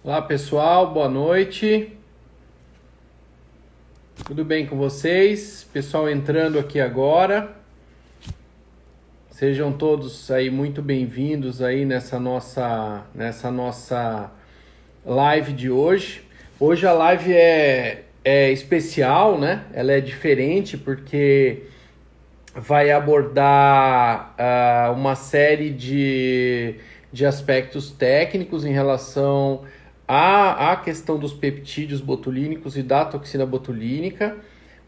Olá pessoal, boa noite. Tudo bem com vocês? Pessoal entrando aqui agora. Sejam todos aí muito bem-vindos aí nessa nossa live de hoje. Hoje a live é especial, né? Ela é diferente porque vai abordar uma série de aspectos técnicos em relação à questão dos peptídeos botulínicos e da toxina botulínica,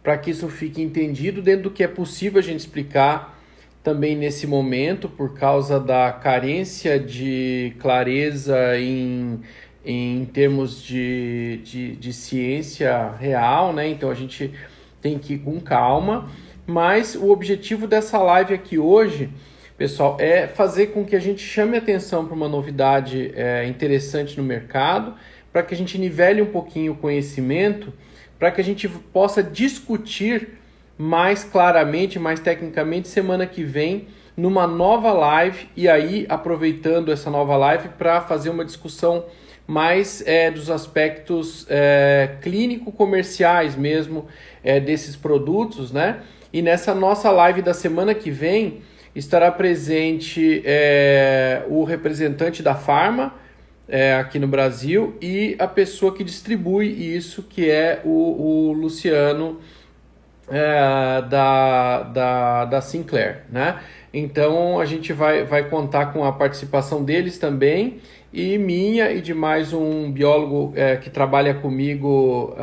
para que isso fique entendido dentro do que é possível a gente explicar também nesse momento, por causa da carência de clareza em termos de ciência real, né? Então a gente tem que ir com calma. Mas o objetivo dessa live aqui hoje, pessoal, é fazer com que a gente chame atenção para uma novidade interessante no mercado, para que a gente nivele um pouquinho o conhecimento, para que a gente possa discutir mais claramente, mais tecnicamente, semana que vem, numa nova live, e aí aproveitando essa nova live para fazer uma discussão mais dos aspectos clínico-comerciais mesmo desses produtos, né? E nessa nossa live da semana que vem estará presente o representante da Pharma aqui no Brasil e a pessoa que distribui isso, que é o Luciano da Sinclair, né? Então a gente vai contar com a participação deles também, e minha e de mais um biólogo que trabalha comigo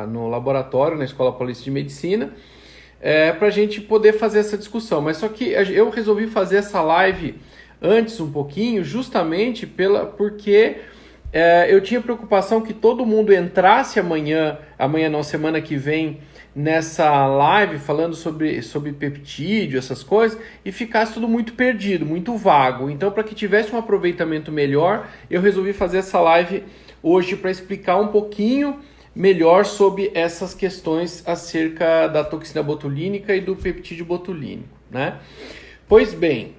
no laboratório, na Escola Paulista de Medicina, para a gente poder fazer essa discussão. Mas só que eu resolvi fazer essa live antes um pouquinho, justamente porque eu tinha preocupação que todo mundo entrasse amanhã não, semana que vem, nessa live falando sobre peptídeo, essas coisas, e ficasse tudo muito perdido, muito vago. Então, para que tivesse um aproveitamento melhor, eu resolvi fazer essa live hoje para explicar um pouquinho melhor sobre essas questões acerca da toxina botulínica e do peptídeo botulínico, né? Pois bem,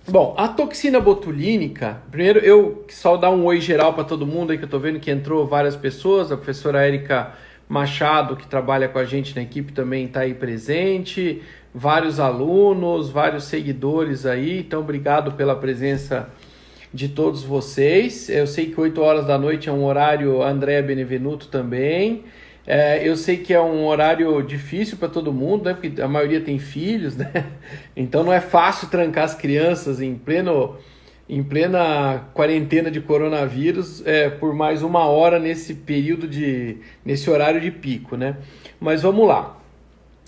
bom, a toxina botulínica, primeiro eu só dar um oi geral para todo mundo aí, que eu tô vendo que entrou várias pessoas. A professora Érica Machado, que trabalha com a gente na equipe, também está aí presente, vários alunos, vários seguidores aí, então obrigado pela presença de todos vocês. Eu sei que 8 horas da noite é um horário, André Benevenuto também. Eu sei que é um horário difícil para todo mundo, né? Porque a maioria tem filhos, né? Então não é fácil trancar as crianças em plena quarentena de coronavírus por mais uma hora nesse horário de pico, né? Mas vamos lá.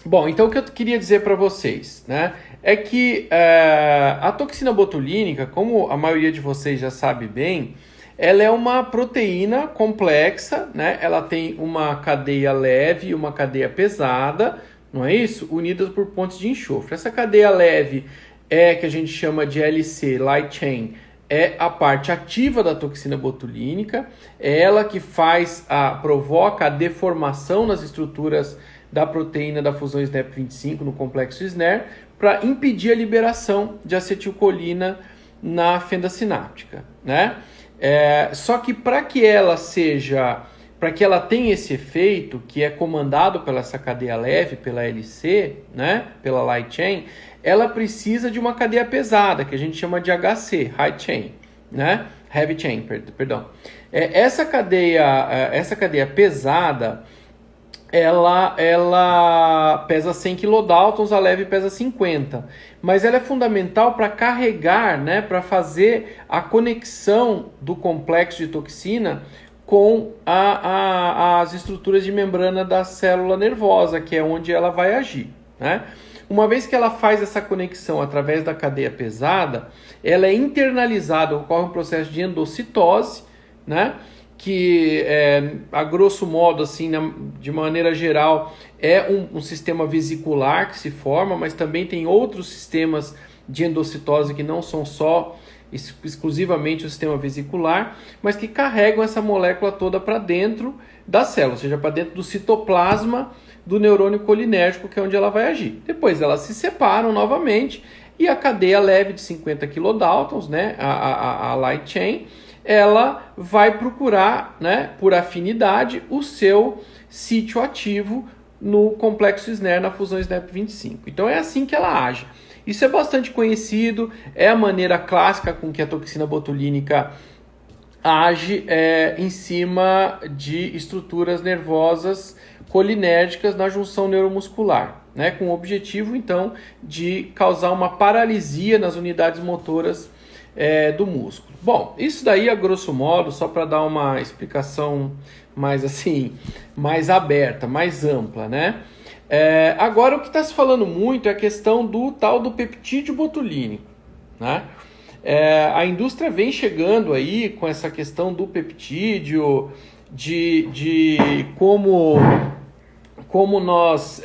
Bom, então o que eu queria dizer para vocês, né, é que a toxina botulínica, como a maioria de vocês já sabe bem, ela é uma proteína complexa, né? Ela tem uma cadeia leve e uma cadeia pesada, não é isso? Unidas por pontes de enxofre. Essa cadeia leve que a gente chama de LC, light chain, é a parte ativa da toxina botulínica, é ela que provoca a deformação nas estruturas da proteína da fusão SNAP25 no complexo SNER, para impedir a liberação de acetilcolina na fenda sináptica, né? Só que para que ela tenha esse efeito, que é comandado pela essa cadeia leve, pela LC, né, pela light chain, ela precisa de uma cadeia pesada, que a gente chama de HC, high chain, né? Heavy chain, perdão. Essa cadeia pesada, ela pesa 100 kilodaltons, a leve pesa 50. Mas ela é fundamental para carregar, né, para fazer a conexão do complexo de toxina com as estruturas de membrana da célula nervosa, que é onde ela vai agir, né? Uma vez que ela faz essa conexão através da cadeia pesada, ela é internalizada, ocorre um processo de endocitose, né? Que a grosso modo, assim, de maneira geral, é um sistema vesicular que se forma, mas também tem outros sistemas de endocitose que não são só exclusivamente o sistema vesicular, mas que carregam essa molécula toda para dentro da célula, ou seja, para dentro do citoplasma do neurônio colinérgico, que é onde ela vai agir. Depois elas se separam novamente e a cadeia leve de 50 kilodaltons, né, a light chain, ela vai procurar, né, por afinidade, o seu sítio ativo no complexo SNER, na fusão SNEP25. Então é assim que ela age. Isso é bastante conhecido, é a maneira clássica com que a toxina botulínica age em cima de estruturas nervosas colinérgicas na junção neuromuscular, né, com o objetivo, então, de causar uma paralisia nas unidades motoras do músculo. Bom, isso daí, a grosso modo, só para dar uma explicação mais assim, mais aberta, mais ampla, né? Agora, o que está se falando muito é a questão do tal do peptídeo botulínico, né? A indústria vem chegando aí com essa questão do peptídeo, de como nós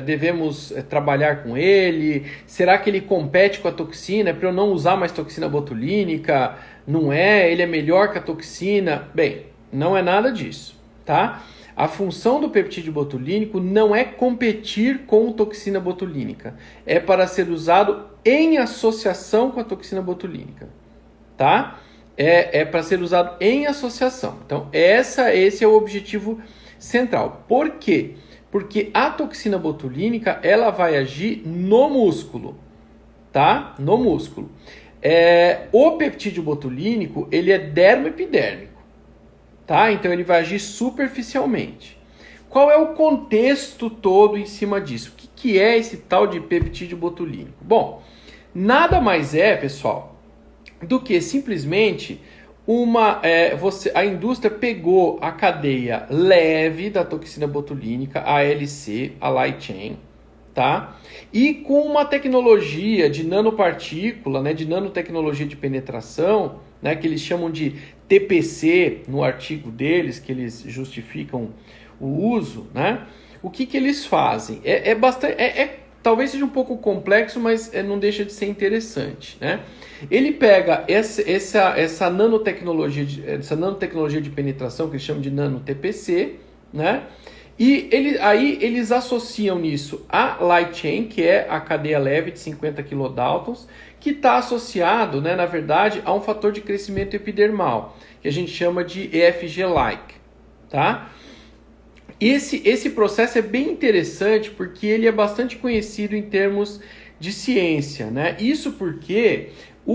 devemos trabalhar com ele. Será que ele compete com a toxina? É para eu não usar mais toxina botulínica? Não é? Ele é melhor que a toxina? Bem, não é nada disso, tá? A função do peptídeo botulínico não é competir com toxina botulínica, é para ser usado em associação com a toxina botulínica, tá? É para ser usado em associação. Então, esse é o objetivo central. Por quê? Porque a toxina botulínica, ela vai agir no músculo, tá? No músculo. O peptídeo botulínico, ele é dermoepidérmico, tá? Então ele vai agir superficialmente. Qual é o contexto todo em cima disso? O que é esse tal de peptídeo botulínico? Bom, nada mais é, pessoal, do que simplesmente a indústria pegou a cadeia leve da toxina botulínica, a LC, a light chain, tá? E com uma tecnologia de nanopartícula, né, de nanotecnologia de penetração, né, que eles chamam de TPC no artigo deles, que eles justificam o uso, né? O que eles fazem? Talvez seja um pouco complexo, mas não deixa de ser interessante, né? Ele pega essa nanotecnologia de penetração, que eles chamam de nano-TPC, né? E eles associam nisso a light chain, que é a cadeia leve de 50 kilodaltons, que está associado, né, na verdade, a um fator de crescimento epidermal, que a gente chama de EFG-like, tá? Esse processo é bem interessante porque ele é bastante conhecido em termos de ciência, né? Isso porque o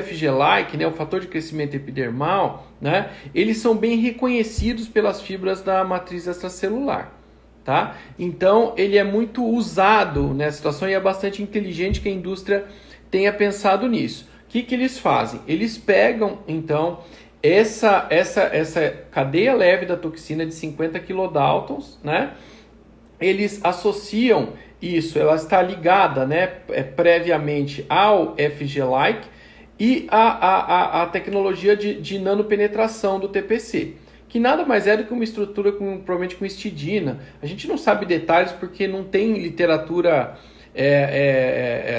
FG-like, né, o fator de crescimento epidermal, né, eles são bem reconhecidos pelas fibras da matriz extracelular, tá? Então, ele é muito usado nessa situação e é bastante inteligente que a indústria tenha pensado nisso. O que eles fazem? Eles pegam, então, essa cadeia leve da toxina de 50 kilodaltons, né? Eles associam isso, ela está ligada, né, previamente ao FG-like e a tecnologia de nanopenetração do TPC, que nada mais é do que uma estrutura provavelmente com histidina. A gente não sabe detalhes porque não tem literatura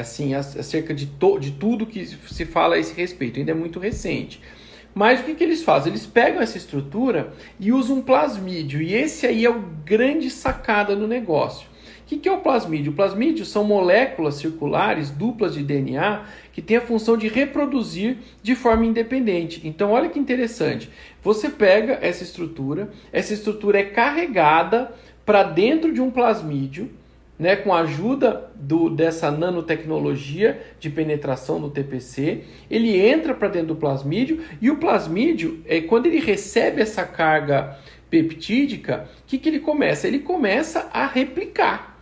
assim, acerca de tudo que se fala a esse respeito, ainda é muito recente. Mas o que eles fazem? Eles pegam essa estrutura e usam um plasmídio, e esse aí é o grande sacada no negócio. O que é o plasmídio? O plasmídio são moléculas circulares duplas de DNA que têm a função de reproduzir de forma independente. Então, olha que interessante. Você pega essa estrutura é carregada para dentro de um plasmídio, né, com a ajuda dessa nanotecnologia de penetração do TPC, ele entra para dentro do plasmídio, e o plasmídio, quando ele recebe essa carga peptídica, o que ele começa? Ele começa a replicar,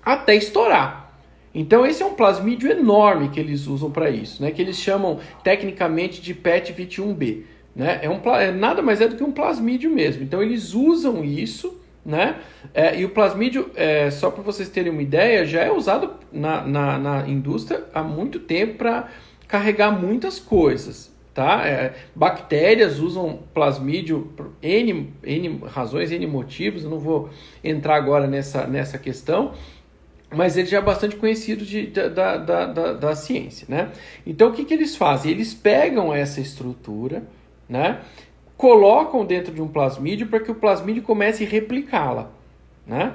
até estourar. Então esse é um plasmídio enorme que eles usam para isso, né, que eles chamam tecnicamente de PET-21B. Né? Nada mais é do que um plasmídio mesmo. Então eles usam isso, né? E o plasmídio, só para vocês terem uma ideia, já é usado na indústria há muito tempo para carregar muitas coisas, tá? Bactérias usam plasmídio por N razões, N motivos. Eu não vou entrar agora nessa questão, mas ele já é bastante conhecido da ciência, né? Então o que eles fazem? Eles pegam essa estrutura, né, colocam dentro de um plasmídio para que o plasmídio comece a replicá-la, né?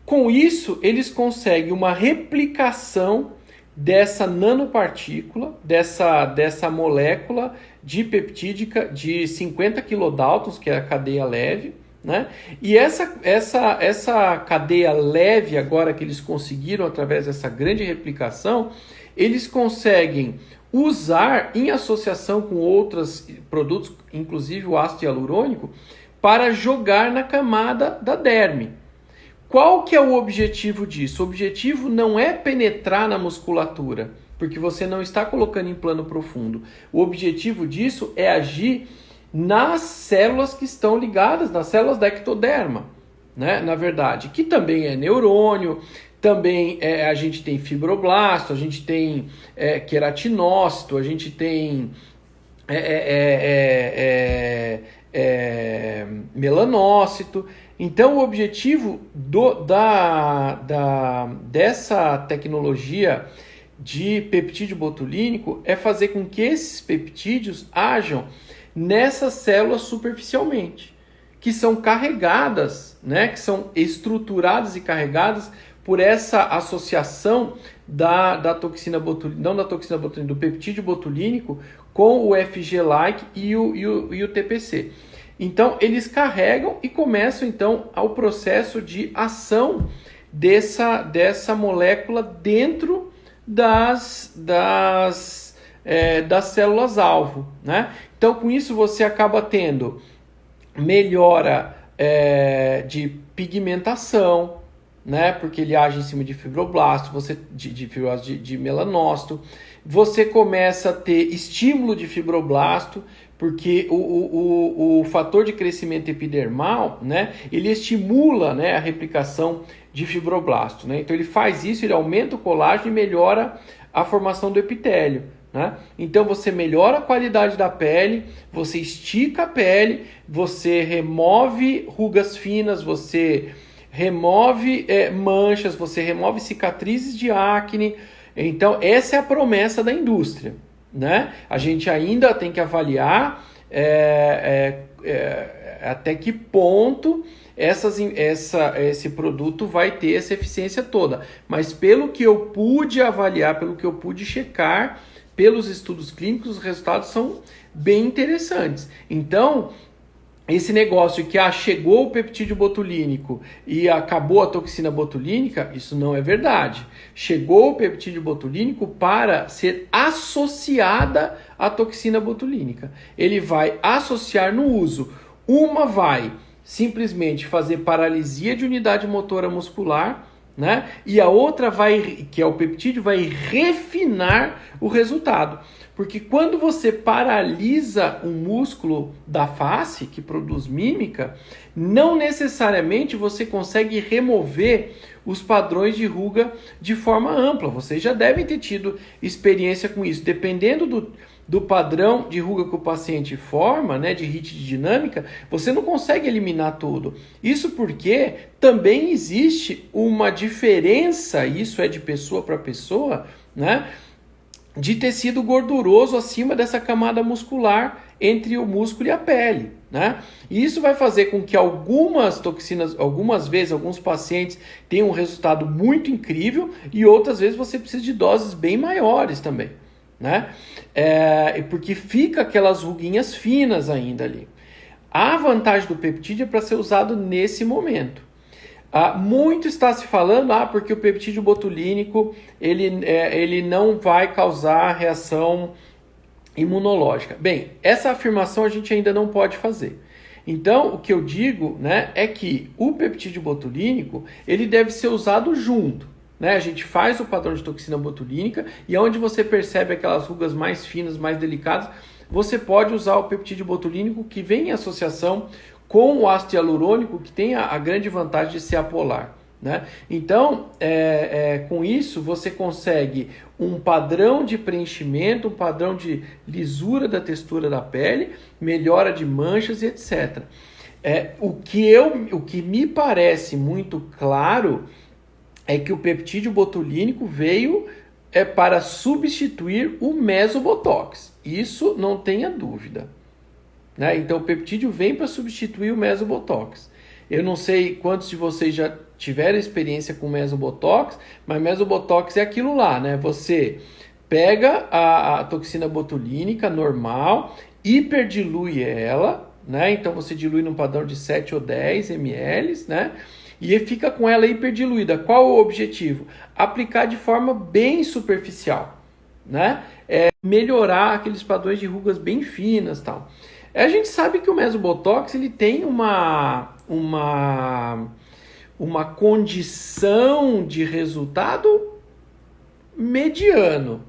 Com isso, eles conseguem uma replicação dessa nanopartícula, dessa molécula dipeptídica de 50 kilodaltons, que é a cadeia leve, né? E essa cadeia leve agora que eles conseguiram através dessa grande replicação, eles conseguem usar em associação com outros produtos, inclusive o ácido hialurônico, para jogar na camada da derme. Qual que é o objetivo disso? O objetivo não é penetrar na musculatura, porque você não está colocando em plano profundo. O objetivo disso é agir nas células que estão ligadas, nas células da ectoderma, né? Na verdade, que também é neurônio, também a gente tem fibroblasto, a gente tem queratinócito, a gente tem melanócito. Então, o objetivo dessa tecnologia de peptídeo botulínico é fazer com que esses peptídeos ajam nessas células superficialmente, que são carregadas, né, que são estruturadas e carregadas por essa associação da toxina botulínica, não da toxina botulínica, do peptídeo botulínico com o FG-like e o TPC. Então, eles carregam e começam, então, ao processo de ação dessa molécula dentro das células-alvo, né? Então, com isso, você acaba tendo melhora de pigmentação, né? Porque ele age em cima de fibroblasto, de melanócito. Você começa a ter estímulo de fibroblasto, porque o fator de crescimento epidermal, né, ele estimula, né, a replicação de fibroblasto, né? Então ele faz isso, ele aumenta o colágeno e melhora a formação do epitélio, né? Então você melhora a qualidade da pele, você estica a pele, você remove rugas finas, você remove manchas, você remove cicatrizes de acne. Então essa é a promessa da indústria, né? A gente ainda tem que avaliar até que ponto esse produto vai ter essa eficiência toda. Mas pelo que eu pude avaliar, pelo que eu pude checar, pelos estudos clínicos, os resultados são bem interessantes. Então, esse negócio que chegou o peptídeo botulínico e acabou a toxina botulínica, isso não é verdade. Chegou o peptídeo botulínico para ser associada à toxina botulínica. Ele vai associar no uso. Uma vai simplesmente fazer paralisia de unidade motora muscular, né? E a outra que é o peptídeo, vai refinar o resultado. Porque quando você paralisa um músculo da face, que produz mímica, não necessariamente você consegue remover os padrões de ruga de forma ampla. Vocês já devem ter tido experiência com isso. Dependendo do padrão de ruga que o paciente forma, né, de HIIT de dinâmica, você não consegue eliminar tudo. Isso porque também existe uma diferença, isso é de pessoa para pessoa, né, de tecido gorduroso acima dessa camada muscular entre o músculo e a pele, né? E isso vai fazer com que algumas toxinas, algumas vezes, alguns pacientes tenham um resultado muito incrível e outras vezes você precisa de doses bem maiores também, né? Porque fica aquelas ruguinhas finas ainda ali. A vantagem do peptídeo é para ser usado nesse momento. Muito está se falando, porque o peptídeo botulínico ele não vai causar reação imunológica. Bem, essa afirmação a gente ainda não pode fazer. Então, o que eu digo, né, é que o peptídeo botulínico ele deve ser usado junto. Né? A gente faz o padrão de toxina botulínica e onde você percebe aquelas rugas mais finas, mais delicadas, você pode usar o peptídeo botulínico que vem em associação com o ácido hialurônico, que tem a grande vantagem de ser apolar, né? Então, com isso, você consegue um padrão de preenchimento, um padrão de lisura da textura da pele, melhora de manchas e etc. O que me parece muito claro é que o peptídeo botulínico veio para substituir o mesobotox. Isso não tenha dúvida. Né? Então, o peptídeo vem para substituir o mesobotox. Eu não sei quantos de vocês já tiveram experiência com mesobotox, mas mesobotox é aquilo lá, né? Você pega a toxina botulínica normal, hiperdilui ela, né? Então você dilui num padrão de 7 ou 10 ml, né? E fica com ela hiperdiluída. Qual o objetivo? Aplicar de forma bem superficial, né? Melhorar aqueles padrões de rugas bem finas, tal. A gente sabe que o mesobotox ele tem uma condição de resultado mediano.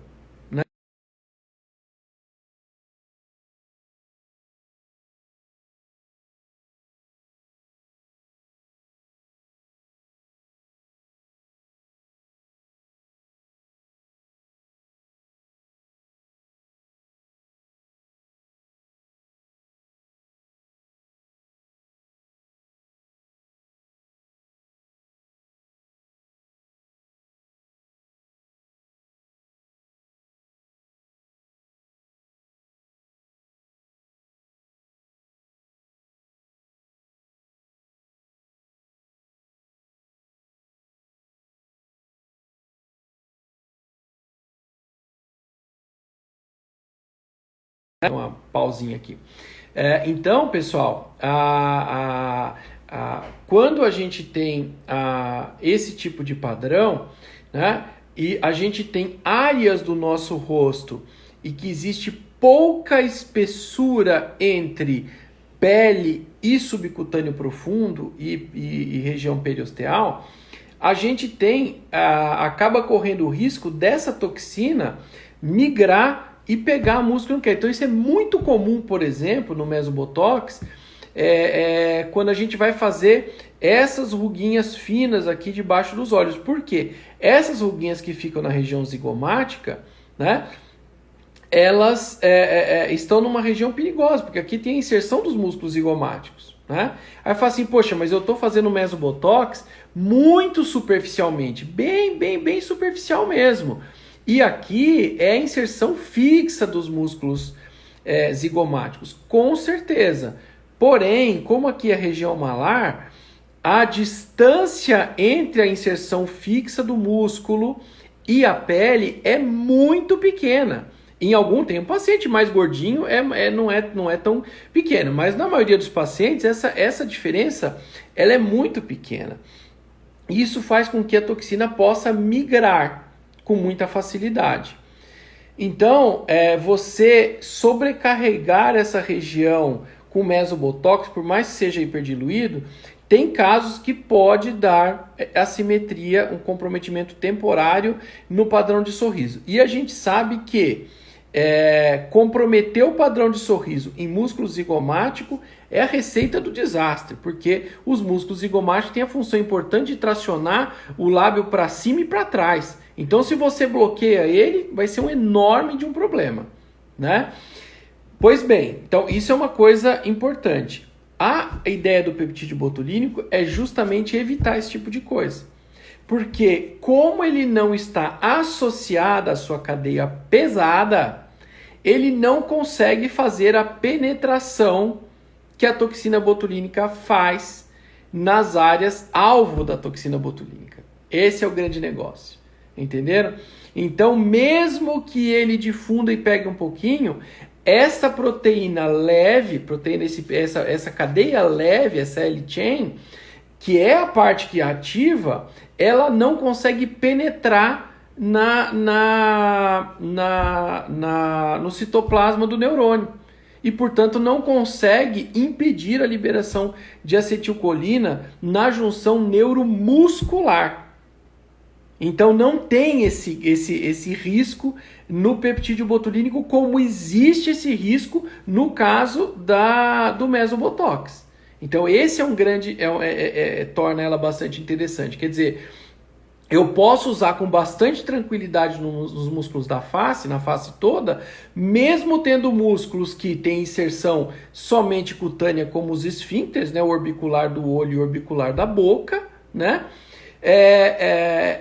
Uma pausinha aqui. Então, pessoal, quando a gente tem esse tipo de padrão, né, e a gente tem áreas do nosso rosto e que existe pouca espessura entre pele e subcutâneo profundo e região periosteal, a gente acaba correndo o risco dessa toxina migrar e pegar músculo que não quer. Então isso é muito comum, por exemplo, no mesobotox, quando a gente vai fazer essas ruguinhas finas aqui debaixo dos olhos. Por quê? Essas ruguinhas que ficam na região zigomática, né, elas estão numa região perigosa, porque aqui tem a inserção dos músculos zigomáticos. Né? Aí fala assim, poxa, mas eu estou fazendo mesobotox muito superficialmente, bem superficial mesmo. E aqui é a inserção fixa dos músculos zigomáticos, com certeza. Porém, como aqui é a região malar, a distância entre a inserção fixa do músculo e a pele é muito pequena. Em algum tem um paciente mais gordinho, não é tão pequeno, mas na maioria dos pacientes essa diferença ela é muito pequena. Isso faz com que a toxina possa migrar com muita facilidade. Então, você sobrecarregar essa região com mesobotox, por mais que seja hiperdiluído, tem casos que pode dar assimetria, um comprometimento temporário no padrão de sorriso. E a gente sabe que comprometer o padrão de sorriso em músculo zigomático é a receita do desastre, porque os músculos zigomáticos têm a função importante de tracionar o lábio para cima e para trás. Então, se você bloqueia ele, vai ser um enorme de um problema, né? Pois bem, então isso é uma coisa importante. A ideia do peptídeo botulínico é justamente evitar esse tipo de coisa. Porque como ele não está associado à sua cadeia pesada, ele não consegue fazer a penetração que a toxina botulínica faz nas áreas alvo da toxina botulínica. Esse é o grande negócio. Entenderam? Então, mesmo que ele difunda e pegue um pouquinho, essa proteína leve, essa cadeia leve, essa L-chain, que é a parte que ativa, ela não consegue penetrar no citoplasma do neurônio. E, portanto, não consegue impedir a liberação de acetilcolina na junção neuromuscular. Então não tem esse risco no peptídeo botulínico, como existe esse risco no caso do mesobotox. Então esse é um grande, torna ela bastante interessante. Quer dizer, eu posso usar com bastante tranquilidade nos músculos da face, na face toda, mesmo tendo músculos que têm inserção somente cutânea, como os esfíncteres, né, o orbicular do olho e o orbicular da boca, né?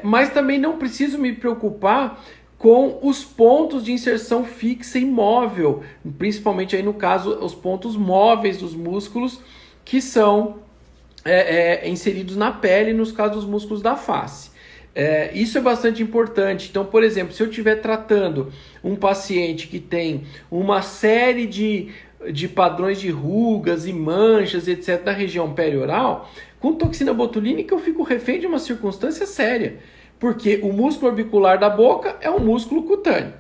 Mas também não preciso me preocupar com os pontos de inserção fixa e móvel, principalmente aí no caso os pontos móveis dos músculos, que são inseridos na pele, nos casos dos músculos da face. Isso é bastante importante. Então, por exemplo, se eu estiver tratando um paciente que tem uma série de padrões de rugas e manchas, etc., na região perioral, com toxina botulínica eu fico refém de uma circunstância séria, porque o músculo orbicular da boca é um músculo cutâneo.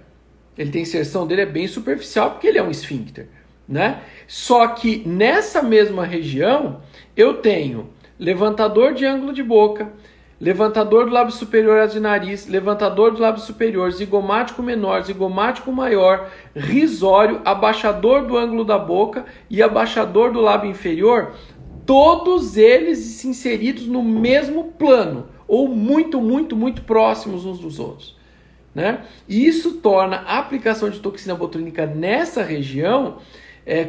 Ele tem inserção dele, é bem superficial, porque ele é um esfíncter, né? Só que nessa mesma região eu tenho levantador de ângulo de boca, levantador do lábio superior de nariz, levantador do lábio superior, zigomático menor, zigomático maior, risório, abaixador do ângulo da boca e abaixador do lábio inferior, todos eles inseridos no mesmo plano, ou muito, muito, muito próximos uns dos outros, né? E isso torna a aplicação de toxina botulínica nessa região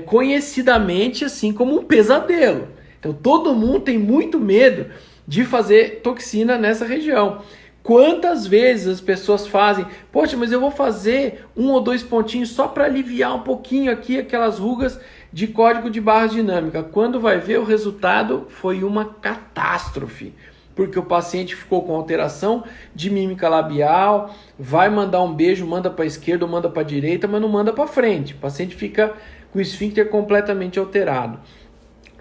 conhecidamente assim como um pesadelo. Então todo mundo tem muito medo de fazer toxina nessa região. Quantas vezes as pessoas fazem, poxa, mas eu vou fazer 1 ou 2 pontinhos só para aliviar um pouquinho aqui aquelas rugas de código de barras dinâmica. Quando vai ver, o resultado foi uma catástrofe, porque o paciente ficou com alteração de mímica labial, vai mandar um beijo, manda para a esquerda ou manda para a direita, mas não manda para frente. O paciente fica com o esfíncter completamente alterado.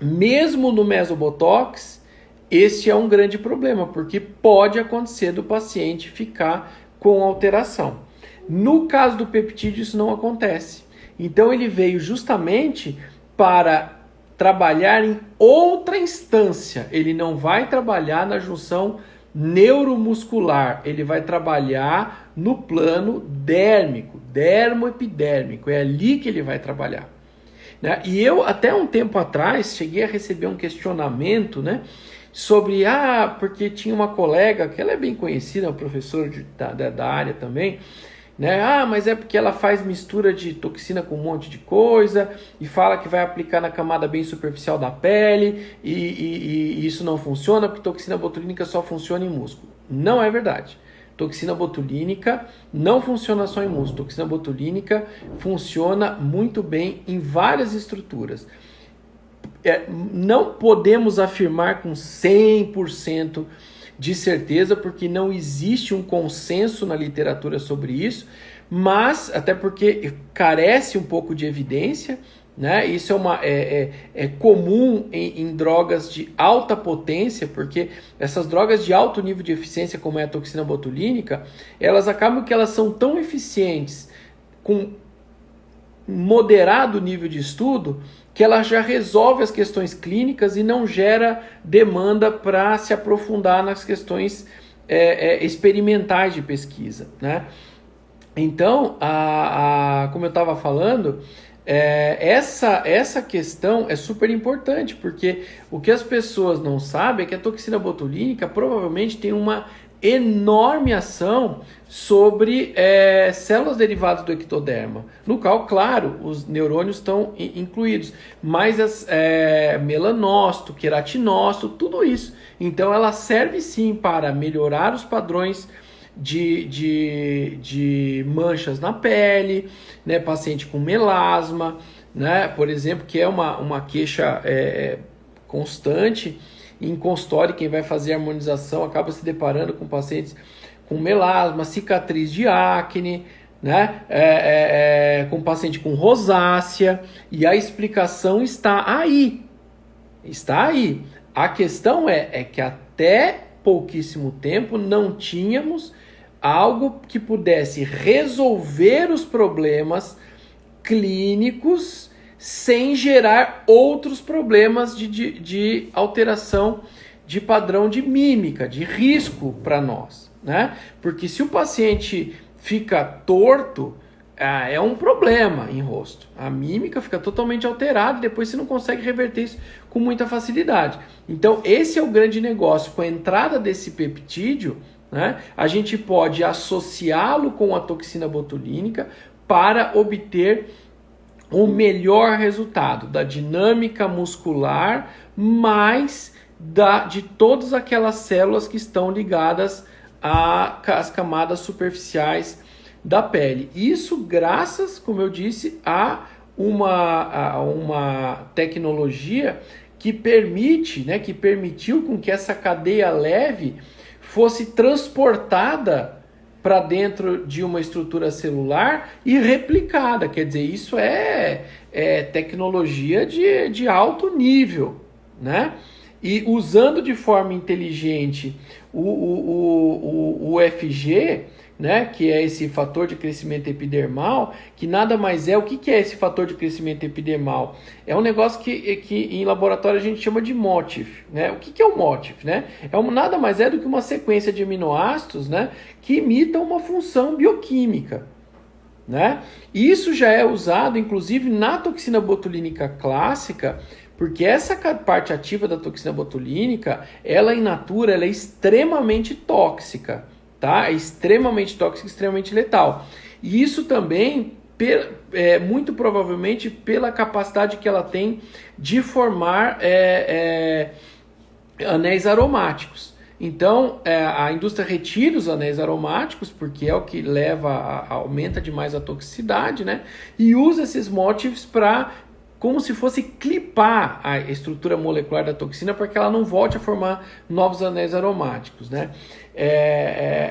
Mesmo no mesobotox, este é um grande problema, porque pode acontecer do paciente ficar com alteração. No caso do peptídeo, isso não acontece. Então, ele veio justamente para trabalhar em outra instância. Ele não vai trabalhar na junção neuromuscular, ele vai trabalhar no plano dérmico, dermoepidérmico. É ali que ele vai trabalhar, né? E eu, até um tempo atrás, cheguei a receber um questionamento, né, sobre, porque tinha uma colega, que ela é bem conhecida, uma professora da área também, né? Mas é porque ela faz mistura de toxina com um monte de coisa e fala que vai aplicar na camada bem superficial da pele e isso não funciona porque toxina botulínica só funciona em músculo. Não é verdade. Toxina botulínica não funciona só em músculo. Toxina botulínica funciona muito bem em várias estruturas. Não podemos afirmar com 100% de certeza, porque não existe um consenso na literatura sobre isso, mas até porque carece um pouco de evidência, né? Isso é comum em drogas de alta potência, porque essas drogas de alto nível de eficiência, como é a toxina botulínica, elas acabam que elas são tão eficientes com moderado nível de estudo, que ela já resolve as questões clínicas e não gera demanda para se aprofundar nas questões experimentais de pesquisa, né? Então, como eu estava falando, essa questão é super importante, porque o que as pessoas não sabem é que a toxina botulínica provavelmente tem uma enorme ação sobre células derivadas do ectoderma, no qual, claro, os neurônios estão incluídos, mas melanócito, queratinócito, tudo isso. Então ela serve sim para melhorar os padrões de manchas na pele, né, paciente com melasma, né, por exemplo, que é uma queixa constante. Em consultório, quem vai fazer a harmonização acaba se deparando com pacientes com melasma, cicatriz de acne, né? Com paciente com rosácea, e a explicação está aí. Está aí. A questão é que até pouquíssimo tempo não tínhamos algo que pudesse resolver os problemas clínicos sem gerar outros problemas de alteração de padrão de mímica, de risco para nós, né? Porque se o paciente fica torto, é um problema em rosto. A mímica fica totalmente alterada e depois você não consegue reverter isso com muita facilidade. Então esse é o grande negócio. Com a entrada desse peptídeo, né, a gente pode associá-lo com a toxina botulínica para obter o melhor resultado da dinâmica muscular, mais de todas aquelas células que estão ligadas às camadas superficiais da pele. Isso graças, como eu disse, a uma tecnologia que permite, né, que permitiu com que essa cadeia leve fosse transportada para dentro de uma estrutura celular e replicada. Quer dizer, isso é tecnologia de alto nível, né? E usando de forma inteligente o UFG, né, que é esse fator de crescimento epidermal, que nada mais é, o que é esse fator de crescimento epidermal? É um negócio que em laboratório a gente chama de MOTIF, né? O que é o MOTIF, né? Nada mais é do que uma sequência de aminoácidos, né, que imita uma função bioquímica, né? Isso já é usado, inclusive, na toxina botulínica clássica, porque essa parte ativa da toxina botulínica, ela in natura, ela é extremamente tóxica, tá? É extremamente tóxica, extremamente letal. E isso também, muito provavelmente, pela capacidade que ela tem de formar anéis aromáticos. Então, a indústria retira os anéis aromáticos, porque é o que aumenta demais a toxicidade, né? E usa esses MOTIFs para, como se fosse clipar a estrutura molecular da toxina para que ela não volte a formar novos anéis aromáticos, né?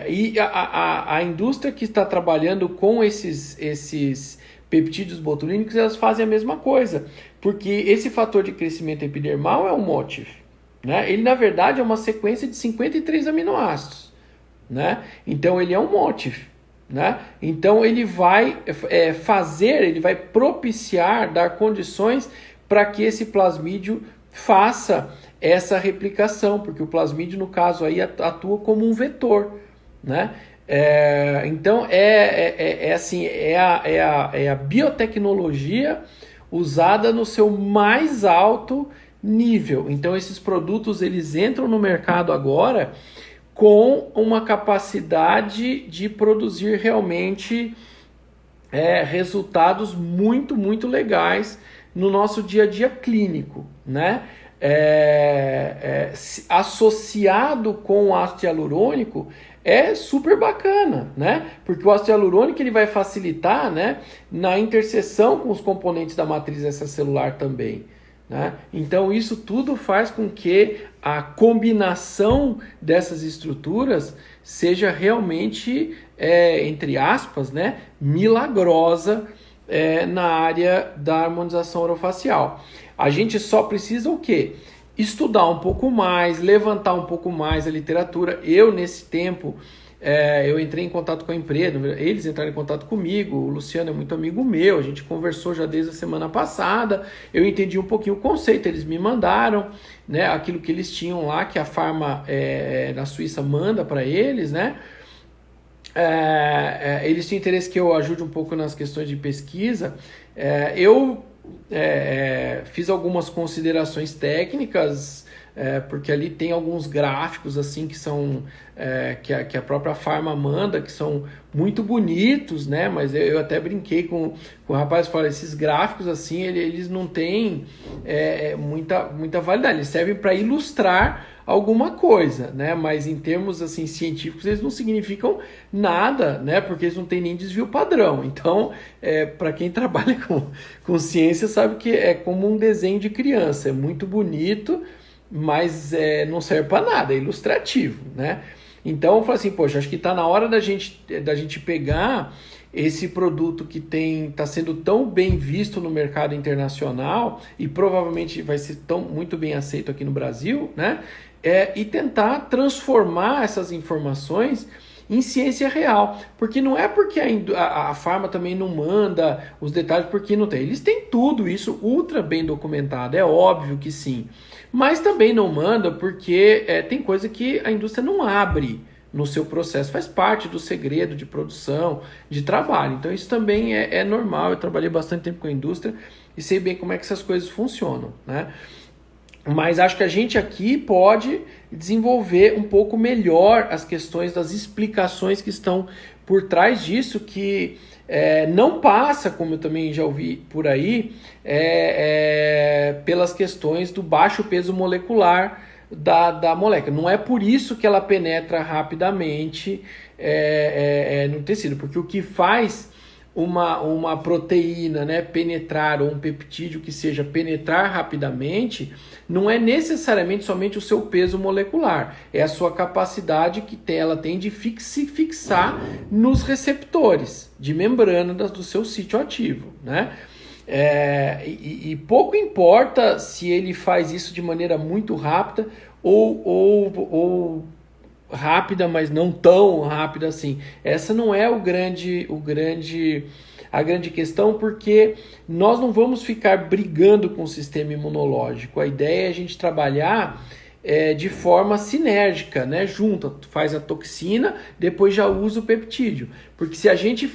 E a indústria que está trabalhando com esses peptídeos botulínicos, elas fazem a mesma coisa, porque esse fator de crescimento epidermal é um MOTIF, né? Ele, na verdade, é uma sequência de 53 aminoácidos, né? Então, ele é um MOTIF, né? Então, ele vai ele vai propiciar, dar condições para que esse plasmídio faça essa replicação, porque o plasmídio, no caso, aí atua como um vetor, né? Então, a biotecnologia usada no seu mais alto nível. Então, esses produtos, eles entram no mercado agora com uma capacidade de produzir realmente resultados muito, muito legais no nosso dia a dia clínico, né? Associado com o ácido hialurônico é super bacana, né? Porque o ácido hialurônico ele vai facilitar, né, na interseção com os componentes da matriz extracelular também, né? Então isso tudo faz com que a combinação dessas estruturas seja realmente, entre aspas, né, milagrosa na área da harmonização orofacial. A gente só precisa o quê? Estudar um pouco mais, levantar um pouco mais a literatura. Eu, nesse tempo, eu entrei em contato com a empresa, eles entraram em contato comigo, o Luciano é muito amigo meu, a gente conversou já desde a semana passada, eu entendi um pouquinho o conceito, eles me mandaram, né, aquilo que eles tinham lá, que a Pharma na Suíça manda para eles, né? Eles tinham interesse que eu ajude um pouco nas questões de pesquisa. Eu fiz algumas considerações técnicas, porque ali tem alguns gráficos assim que são que a própria Pharma manda, que são muito bonitos, né? Mas eu até brinquei com o rapaz, falei, esses gráficos assim, eles não têm muita validade, eles servem para ilustrar alguma coisa, né? Mas em termos assim científicos eles não significam nada, né? Porque eles não têm nem desvio padrão. Então, para quem trabalha com ciência sabe que é como um desenho de criança, é muito bonito, mas não serve para nada, é ilustrativo, né? Então eu falo assim, poxa, acho que está na hora da gente pegar esse produto que está sendo tão bem visto no mercado internacional e provavelmente vai ser muito bem aceito aqui no Brasil, né? E tentar transformar essas informações em ciência real. Porque não é porque a Pharma também não manda os detalhes, porque não tem. Eles têm tudo isso ultra bem documentado, é óbvio que sim. Mas também não manda porque tem coisa que a indústria não abre no seu processo, faz parte do segredo de produção, de trabalho. Então isso também é normal, eu trabalhei bastante tempo com a indústria e sei bem como é que essas coisas funcionam, né? Mas acho que a gente aqui pode desenvolver um pouco melhor as questões das explicações que estão por trás disso, que não passa, como eu também já ouvi por aí, pelas questões do baixo peso molecular da molécula. Não é por isso que ela penetra rapidamente no tecido, porque o que faz uma proteína, né, penetrar, ou um peptídeo que seja penetrar rapidamente, não é necessariamente somente o seu peso molecular, é a sua capacidade que ela tem de se fixar nos receptores de membrana do seu sítio ativo, né? E pouco importa se ele faz isso de maneira muito rápida ou rápida, mas não tão rápida assim. Essa não é a grande questão, porque nós não vamos ficar brigando com o sistema imunológico. A ideia é a gente trabalhar de forma sinérgica, né? Junta, faz a toxina, depois já usa o peptídeo. Porque se a gente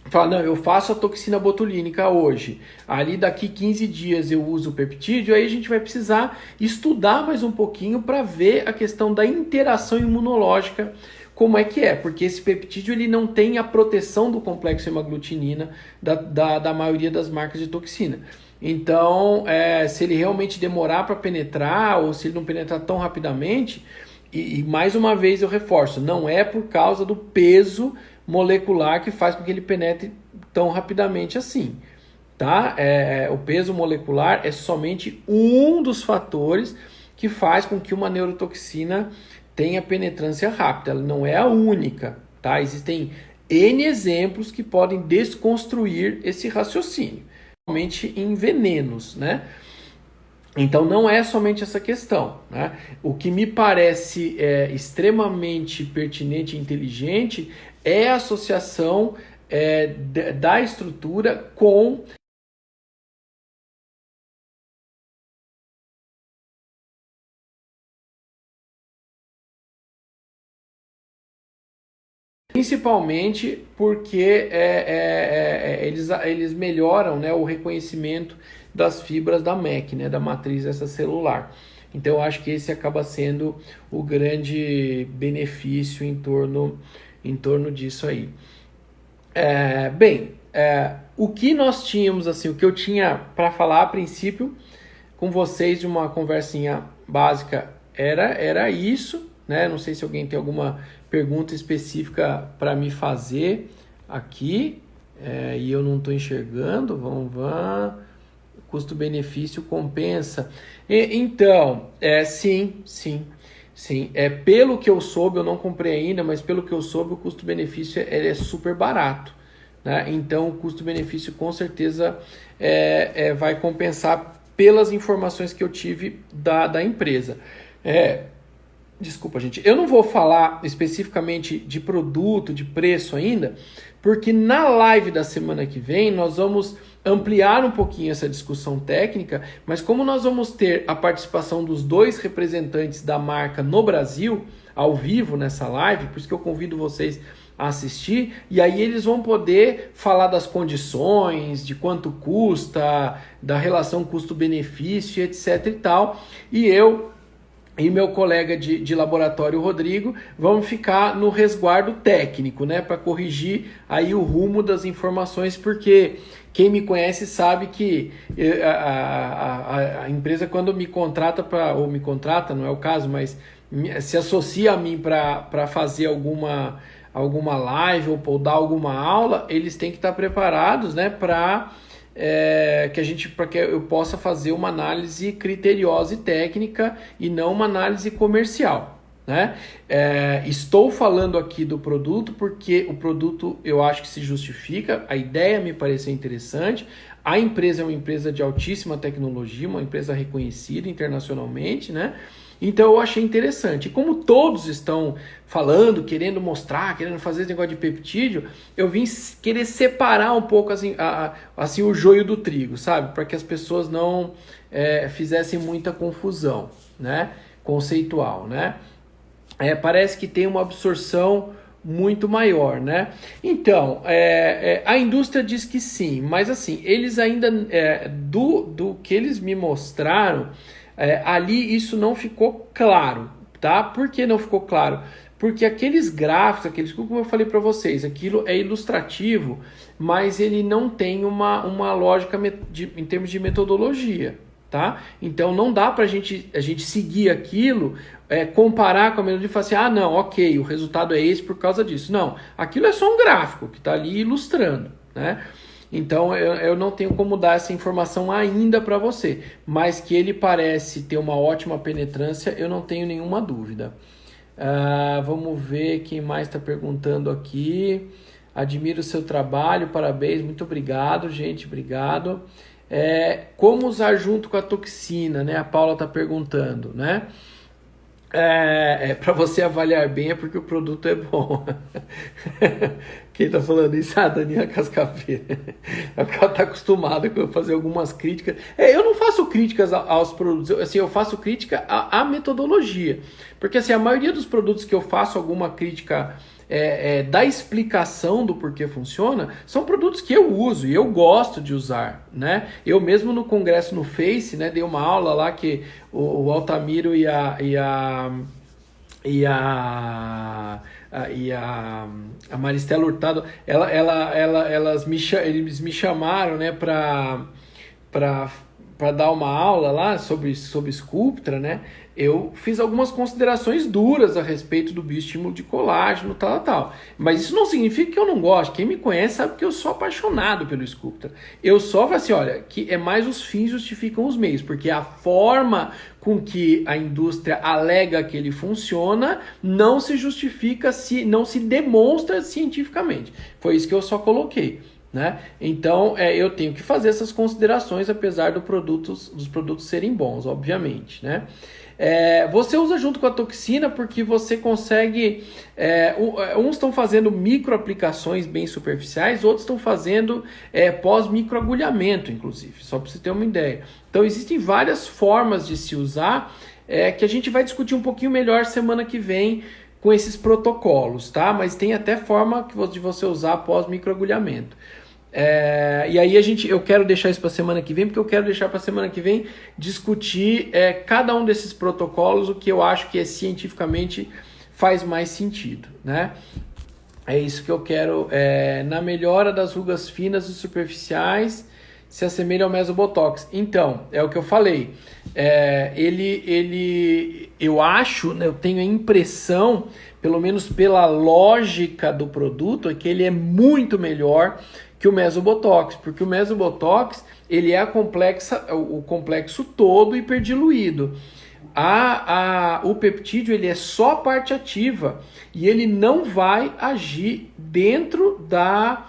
fala, não, eu faço a toxina botulínica hoje, ali daqui 15 dias eu uso o peptídeo, aí a gente vai precisar estudar mais um pouquinho para ver a questão da interação imunológica, como é que é, porque esse peptídeo ele não tem a proteção do complexo hemaglutinina da maioria das marcas de toxina. Então, se ele realmente demorar para penetrar, ou se ele não penetrar tão rapidamente, e mais uma vez eu reforço, não é por causa do peso molecular que faz com que ele penetre tão rapidamente assim, tá? O peso molecular é somente um dos fatores que faz com que uma neurotoxina tenha penetrância rápida, ela não é a única, tá? Existem N exemplos que podem desconstruir esse raciocínio, principalmente em venenos, né? Então não é somente essa questão, né? O que me parece extremamente pertinente e inteligente é a associação da estrutura com principalmente porque eles melhoram, né, o reconhecimento das fibras da MEC, né, da matriz extracelular. Então eu acho que esse acaba sendo o grande benefício em torno disso aí. O que nós tínhamos, assim, o que eu tinha para falar a princípio com vocês de uma conversinha básica era isso, né? Não sei se alguém tem alguma pergunta específica para me fazer aqui, e eu não estou enxergando. Vamos. Custo-benefício compensa. Então, sim. Pelo que eu soube, eu não comprei ainda, mas pelo que eu soube, o custo-benefício é super barato, né? Então, o custo-benefício com certeza vai compensar pelas informações que eu tive da empresa. Desculpa, gente. Eu não vou falar especificamente de produto, de preço ainda, porque na live da semana que vem nós vamos ampliar um pouquinho essa discussão técnica, mas como nós vamos ter a participação dos dois representantes da marca no Brasil, ao vivo nessa live, por isso que eu convido vocês a assistir, e aí eles vão poder falar das condições, de quanto custa, da relação custo-benefício, etc e tal, e eu e meu colega de laboratório, Rodrigo, vamos ficar no resguardo técnico, né, para corrigir aí o rumo das informações, porque quem me conhece sabe que a empresa, quando me contrata ou me contrata, não é o caso, mas se associa a mim para fazer alguma live ou dar alguma aula, eles têm que estar preparados, né, para que eu possa fazer uma análise criteriosa e técnica e não uma análise comercial, né? Estou falando aqui do produto porque o produto eu acho que se justifica, a ideia me pareceu interessante, a empresa é uma empresa de altíssima tecnologia, uma empresa reconhecida internacionalmente, né? Então eu achei interessante. E como todos estão falando, querendo mostrar, querendo fazer esse negócio de peptídeo, eu vim querer separar um pouco assim o joio do trigo, sabe? Para que as pessoas não fizessem muita confusão, né? Conceitual, né? Parece que tem uma absorção muito maior, né? Então, a indústria diz que sim, mas assim, eles ainda, do que eles me mostraram, ali isso não ficou claro, tá? Por que não ficou claro? Porque aqueles gráficos, como eu falei para vocês, aquilo é ilustrativo, mas ele não tem uma lógica em termos de metodologia, tá? Então não dá para a gente seguir aquilo, comparar com a metodologia e falar assim, ah não, ok, o resultado é esse por causa disso. Não, aquilo é só um gráfico que está ali ilustrando, né? Então eu não tenho como dar essa informação ainda para você, mas que ele parece ter uma ótima penetrância, eu não tenho nenhuma dúvida. Vamos ver quem mais está perguntando aqui. Admiro o seu trabalho, parabéns, muito obrigado, gente, obrigado. Como usar junto com a toxina, né? A Paula está perguntando, né? Para você avaliar bem é porque o produto é bom. Quem tá falando isso? A Daniela Cascaveira. É porque ela tá acostumada com eu fazer algumas críticas. Eu não faço críticas aos produtos, assim, eu faço crítica à metodologia. Porque assim, a maioria dos produtos que eu faço alguma crítica da explicação do porquê funciona, são produtos que eu uso e eu gosto de usar, né? Eu mesmo no congresso no Face, né, dei uma aula lá que o Altamiro e a Maristela Hurtado, eles me chamaram, né, para dar uma aula lá sobre Sculptra, né? Eu fiz algumas considerações duras a respeito do bioestímulo de colágeno, tal. Mas isso não significa que eu não gosto. Quem me conhece sabe que eu sou apaixonado pelo Sculptra. Eu só falo assim, olha, que é mais os fins justificam os meios, porque a forma com que a indústria alega que ele funciona não se justifica, não se demonstra cientificamente. Foi isso que eu só coloquei, né? Então eu tenho que fazer essas considerações, apesar dos produtos serem bons, obviamente, né? Você usa junto com a toxina porque você consegue... uns estão fazendo microaplicações bem superficiais, outros estão fazendo pós-microagulhamento, inclusive, só para você ter uma ideia. Então existem várias formas de se usar, que a gente vai discutir um pouquinho melhor semana que vem com esses protocolos, tá? Mas tem até forma de você usar pós-microagulhamento. E aí eu quero deixar isso para a semana que vem, porque eu quero deixar para a semana que vem discutir cada um desses protocolos, o que eu acho que cientificamente faz mais sentido, né? É isso que eu quero. Na melhora das rugas finas e superficiais, se assemelha ao mesobotox. Então, é o que eu falei. Eu acho, né, eu tenho a impressão, pelo menos pela lógica do produto, é que ele é muito melhor que o mesobotox, porque o mesobotox ele é o complexo todo hiperdiluído. O peptídeo ele é só a parte ativa e ele não vai agir dentro da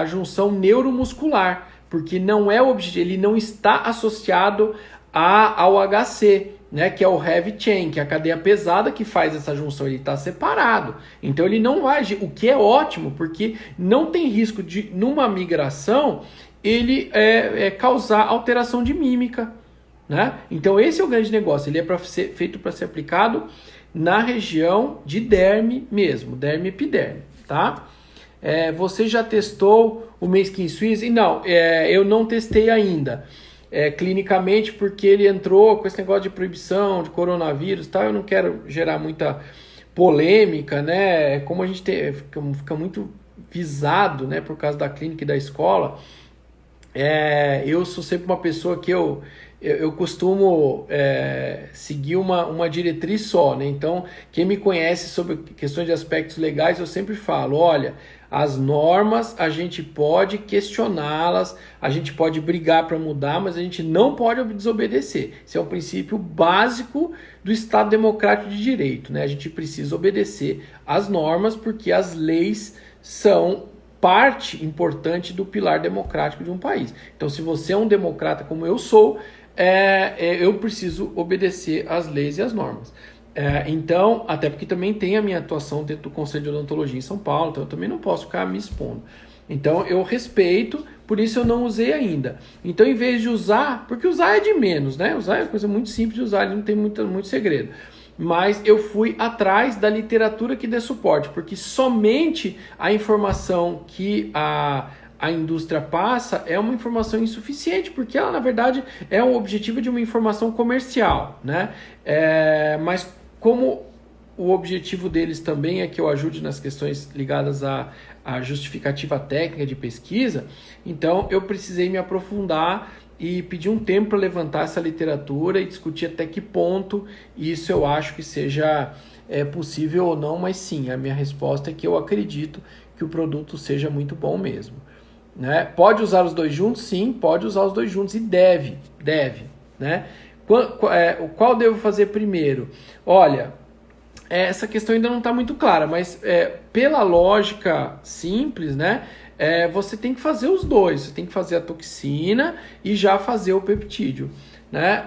junção neuromuscular, porque não é o objetivo, ele não está associado ao HC, né, que é o heavy chain, que é a cadeia pesada que faz essa junção, ele está separado. Então ele não vai agir, o que é ótimo, porque não tem risco de, numa migração, ele causar alteração de mímica, né? Então esse é o grande negócio, ele é feito para ser aplicado na região de derme mesmo, derme epiderme, tá? Você já testou o Mesquin Swiss? Não, eu não testei ainda. Clinicamente, porque ele entrou com esse negócio de proibição, de coronavírus e tal, eu não quero gerar muita polêmica, né? Como a gente fica muito visado, né, por causa da clínica e da escola, eu sou sempre uma pessoa que eu costumo seguir uma diretriz só, né? Então, quem me conhece sobre questões de aspectos legais, eu sempre falo, olha, as normas a gente pode questioná-las, a gente pode brigar para mudar, mas a gente não pode desobedecer. Esse é o princípio básico do Estado Democrático de Direito, né? A gente precisa obedecer às normas porque as leis são parte importante do pilar democrático de um país. Então, se você é um democrata como eu sou, eu preciso obedecer às leis e às normas. Então, até porque também tem a minha atuação dentro do Conselho de Odontologia em São Paulo, então eu também não posso ficar me expondo. Então, eu respeito, por isso eu não usei ainda. Então, em vez de usar, porque usar é de menos, né? Usar é uma coisa muito simples de usar, não tem muito segredo. Mas eu fui atrás da literatura que dê suporte, porque somente a informação que a indústria passa é uma informação insuficiente, porque ela, na verdade, é o objetivo de uma informação comercial, né? Mas como o objetivo deles também é que eu ajude nas questões ligadas à justificativa técnica de pesquisa, então eu precisei me aprofundar e pedir um tempo para levantar essa literatura e discutir até que ponto isso eu acho que seja possível ou não, mas sim, a minha resposta é que eu acredito que o produto seja muito bom mesmo. Né? Pode usar os dois juntos? Sim, pode usar os dois juntos e deve, né? Qual devo fazer primeiro? Olha, essa questão ainda não está muito clara, mas pela lógica simples, né? Você tem que fazer os dois, você tem que fazer a toxina e já fazer o peptídeo, né?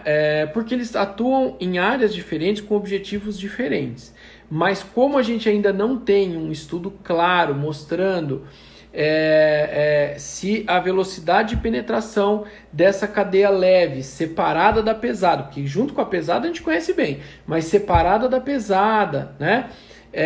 Porque eles atuam em áreas diferentes com objetivos diferentes. Mas como a gente ainda não tem um estudo claro mostrando se a velocidade de penetração dessa cadeia leve, separada da pesada, porque junto com a pesada a gente conhece bem, mas separada da pesada, né?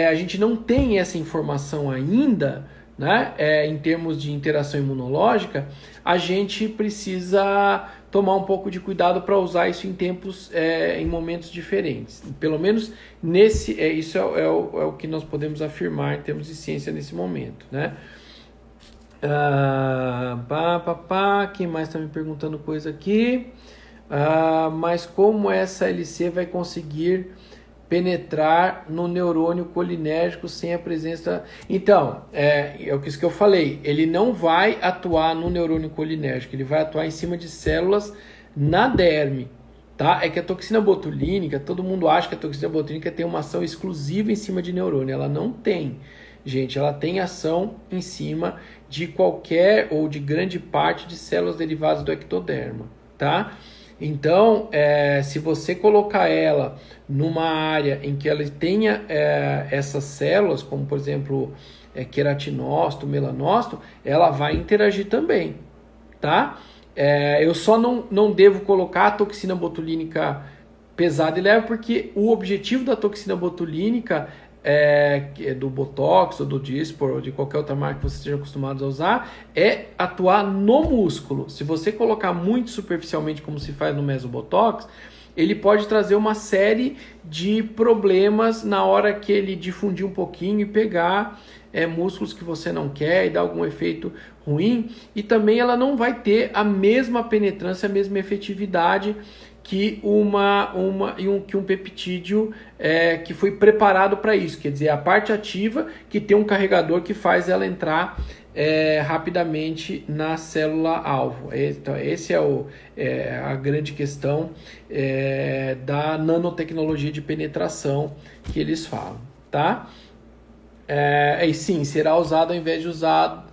A gente não tem essa informação ainda, né? Em termos de interação imunológica, a gente precisa tomar um pouco de cuidado para usar isso em momentos diferentes. Pelo menos isso é o que nós podemos afirmar em termos de ciência nesse momento, né? Quem mais está me perguntando coisa aqui? Mas como essa LC vai conseguir penetrar no neurônio colinérgico sem a presença... Então, é isso que eu falei, ele não vai atuar no neurônio colinérgico, ele vai atuar em cima de células na derme, tá? É que a toxina botulínica, todo mundo acha que a toxina botulínica tem uma ação exclusiva em cima de neurônio, ela não tem. Gente, ela tem ação em cima de qualquer ou de grande parte de células derivadas do ectoderma, tá? Então, se você colocar ela numa área em que ela tenha essas células, como por exemplo queratinócito, melanócito, ela vai interagir também, tá? Eu só não devo colocar a toxina botulínica pesada e leve, porque o objetivo da toxina botulínica do Botox ou do Dyspor ou de qualquer outra marca que você esteja acostumado a usar, é atuar no músculo. Se você colocar muito superficialmente, como se faz no Mesobotox, ele pode trazer uma série de problemas na hora que ele difundir um pouquinho e pegar músculos que você não quer e dar algum efeito ruim. E também ela não vai ter a mesma penetrância, a mesma efetividade que um peptídeo que foi preparado para isso, quer dizer, a parte ativa que tem um carregador que faz ela entrar rapidamente na célula-alvo. Então, esse é a grande questão da nanotecnologia de penetração que eles falam, tá? E sim, será usado ao invés de usar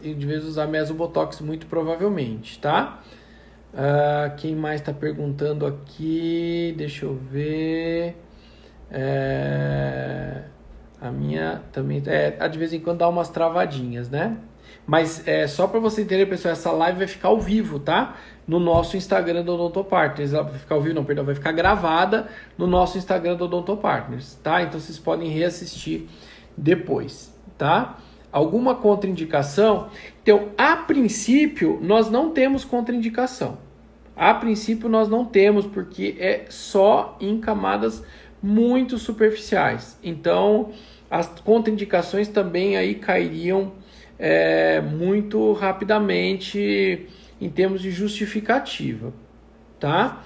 Mesobotox, muito provavelmente, tá? Quem mais está perguntando aqui? Deixa eu ver. A minha também de vez em quando dá umas travadinhas, né? Mas só para você entender, pessoal, essa live vai ficar ao vivo, tá? No nosso Instagram do Odontopartners. Ela vai ficar ao vivo, não, perdão, vai ficar gravada no nosso Instagram do Odontopartners, tá? Então vocês podem reassistir depois, tá? Alguma contraindicação? Então, a princípio, nós não temos contraindicação. A princípio, nós não temos, porque é só em camadas muito superficiais. Então, as contraindicações também aí cairiam muito rapidamente em termos de justificativa, tá?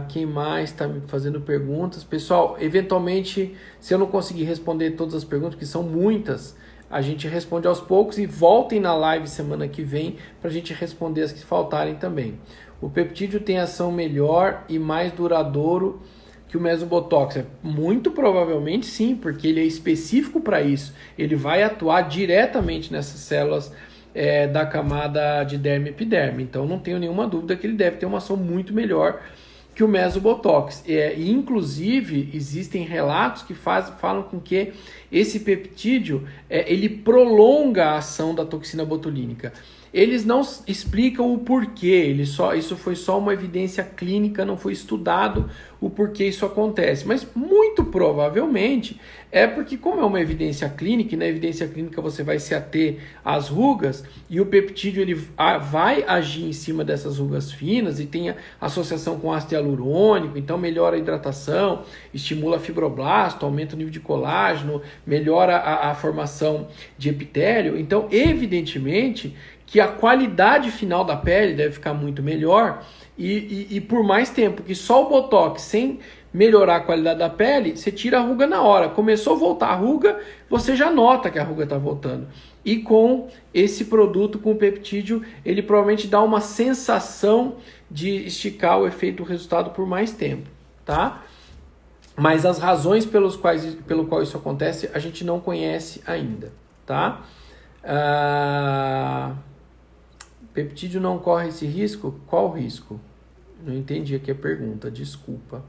Quem mais está me fazendo perguntas? Pessoal, eventualmente, se eu não conseguir responder todas as perguntas, que são muitas, a gente responde aos poucos e voltem na live semana que vem para a gente responder as que faltarem também. O peptídeo tem ação melhor e mais duradouro que o Mesobotox? Muito provavelmente sim, porque ele é específico para isso. Ele vai atuar diretamente nessas células da camada de derme e epiderme. Então não tenho nenhuma dúvida que ele deve ter uma ação muito melhor que o Mesobotox. E inclusive existem relatos que falam com que esse peptídeo ele prolonga a ação da toxina botulínica. Eles não explicam o porquê, isso foi só uma evidência clínica, não foi estudado o porquê isso acontece. Mas muito provavelmente é porque, como é uma evidência clínica, e na evidência clínica você vai se ater às rugas, e o peptídeo ele vai agir em cima dessas rugas finas e tem associação com ácido hialurônico, então melhora a hidratação, estimula fibroblasto, aumenta o nível de colágeno, melhora a formação de epitélio. Então, evidentemente, que a qualidade final da pele deve ficar muito melhor e por mais tempo, que só o Botox, sem melhorar a qualidade da pele, você tira a ruga na hora. Começou a voltar a ruga, você já nota que a ruga está voltando. E com esse produto, com o peptídeo, ele provavelmente dá uma sensação de esticar o efeito, o resultado por mais tempo, tá? Mas as razões pelo qual isso acontece, a gente não conhece ainda, tá? Peptídeo não corre esse risco? Qual risco? Não entendi aqui a pergunta, desculpa.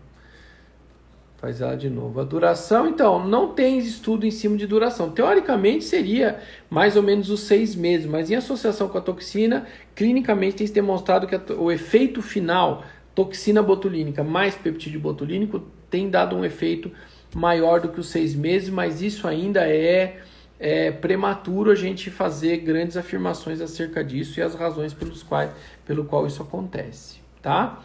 Faz ela de novo. A duração, então, não tem estudo em cima de duração. Teoricamente seria mais ou menos os 6 meses, mas em associação com a toxina, clinicamente tem se demonstrado que o efeito final, toxina botulínica mais peptídeo botulínico, tem dado um efeito maior do que os 6 meses, mas isso ainda é prematuro a gente fazer grandes afirmações acerca disso e as razões pelo qual isso acontece, tá?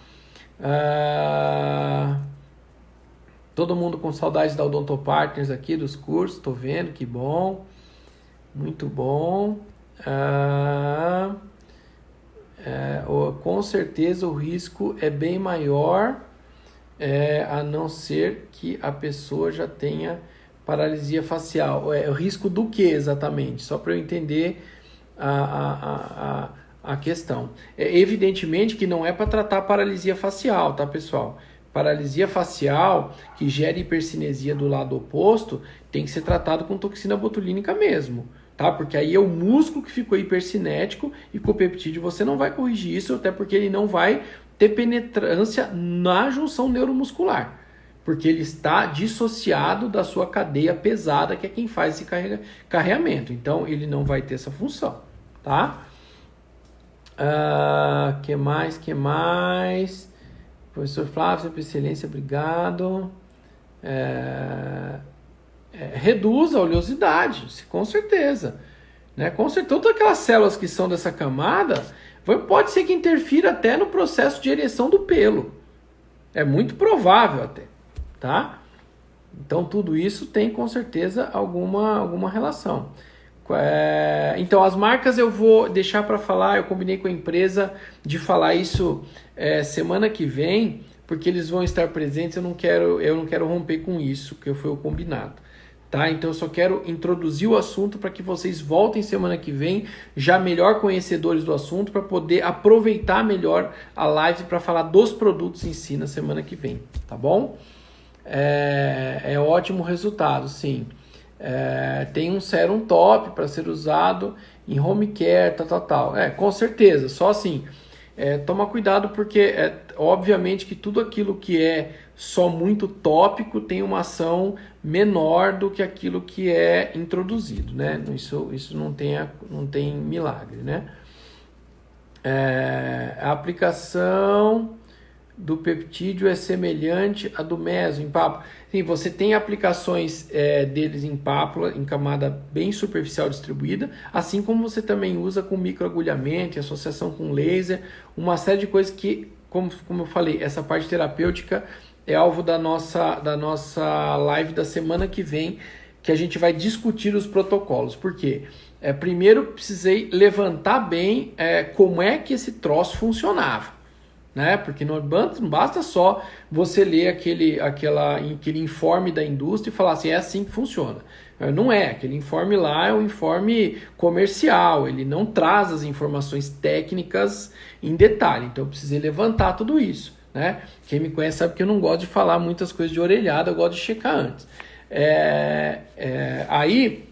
Todo mundo com saudades da Odontopartners aqui, dos cursos, tô vendo, que bom, muito bom. Com certeza o risco é bem maior, a não ser que a pessoa já tenha paralisia facial. O risco do que exatamente? Só para eu entender a questão. Evidentemente que não é para tratar paralisia facial, tá, pessoal? Paralisia facial que gera hipercinesia do lado oposto tem que ser tratado com toxina botulínica mesmo, tá? Porque aí é o músculo que ficou hipercinético e com o peptídeo você não vai corrigir isso, até porque ele não vai ter penetrância na junção neuromuscular, porque ele está dissociado da sua cadeia pesada, que é quem faz esse carreamento. Então, ele não vai ter essa função, tá? Que mais? Professor Flávio, por excelência, obrigado. Reduz a oleosidade, com certeza. Né? Com certeza, todas aquelas células que são dessa camada, pode ser que interfira até no processo de ereção do pelo. É muito provável até, tá? Então, tudo isso tem, com certeza, alguma relação. Então, as marcas eu vou deixar para falar, eu combinei com a empresa de falar isso semana que vem, porque eles vão estar presentes, eu não quero romper com isso, que foi o combinado. Tá? Então, eu só quero introduzir o assunto para que vocês voltem semana que vem, já melhor conhecedores do assunto, para poder aproveitar melhor a live para falar dos produtos em si na semana que vem, tá bom? É ótimo resultado, sim. Tem um sérum top para ser usado em home care, tal. Com certeza, só assim, toma cuidado porque obviamente que tudo aquilo que é só muito tópico tem uma ação menor do que aquilo que é introduzido, né? Isso não tem milagre, né? A aplicação do peptídeo é semelhante à do meso em pápula. Sim, você tem aplicações deles em pápula, em camada bem superficial distribuída, assim como você também usa com microagulhamento, associação com laser, uma série de coisas que, como eu falei, essa parte terapêutica é alvo da nossa live da semana que vem, que a gente vai discutir os protocolos. Por quê? Primeiro, precisei levantar bem como é que esse troço funcionava. Né? Porque não basta só você ler aquele informe da indústria e falar assim, é assim que funciona. Não é, aquele informe lá é um informe comercial, ele não traz as informações técnicas em detalhe, então eu precisei levantar tudo isso. Né? Quem me conhece sabe que eu não gosto de falar muitas coisas de orelhada, eu gosto de checar antes. Aí